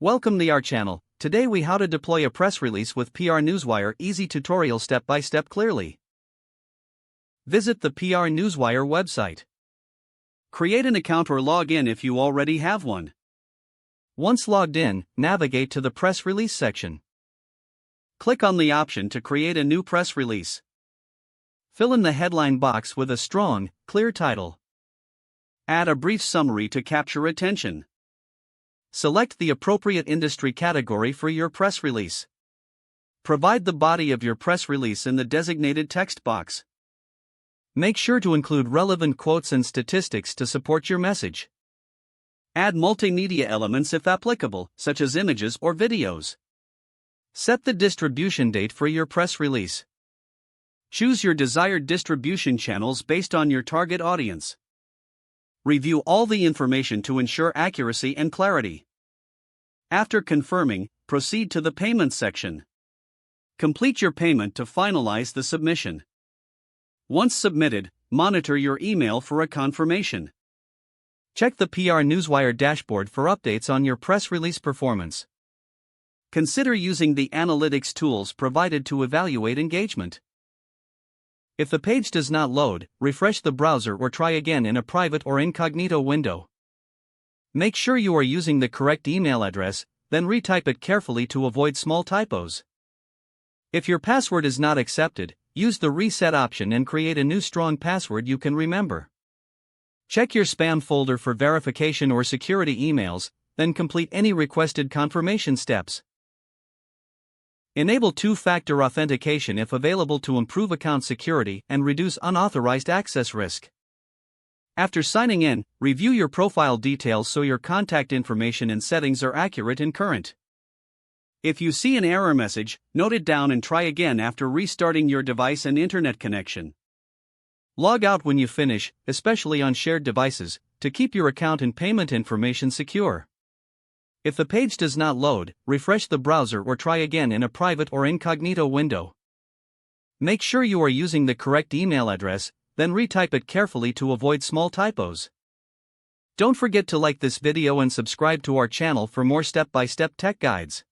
Welcome to our channel. Today we how to deploy a press release with PR Newswire easy tutorial step by step clearly. Visit the PR Newswire website. Create an account or log in if you already have one. Once logged in, navigate to the press release section. Click on the option to create a new press release. Fill in the headline box with a strong, clear title. Add a brief summary to capture attention. Select the appropriate industry category for your press release. Provide the body of your press release in the designated text box. Make sure to include relevant quotes and statistics to support your message. Add multimedia elements if applicable, such as images or videos. Set the distribution date for your press release. Choose your desired distribution channels based on your target audience. Review all the information to ensure accuracy and clarity. After confirming, proceed to the payment section. Complete your payment to finalize the submission. Once submitted, monitor your email for a confirmation. Check the PR Newswire dashboard for updates on your press release performance. Consider using the analytics tools provided to evaluate engagement. If the page does not load, refresh the browser or try again in a private or incognito window. Make sure you are using the correct email address, then retype it carefully to avoid small typos. If your password is not accepted, use the reset option and create a new strong password you can remember. Check your spam folder for verification or security emails, then complete any requested confirmation steps. Enable two-factor authentication if available to improve account security and reduce unauthorized access risk. After signing in, review your profile details so your contact information and settings are accurate and current. If you see an error message, note it down and try again after restarting your device and internet connection. Log out when you finish, especially on shared devices, to keep your account and payment information secure. If the page does not load, refresh the browser or try again in a private or incognito window. Make sure you are using the correct email address, then retype it carefully to avoid small typos. Don't forget to like this video and subscribe to our channel for more step-by-step tech guides.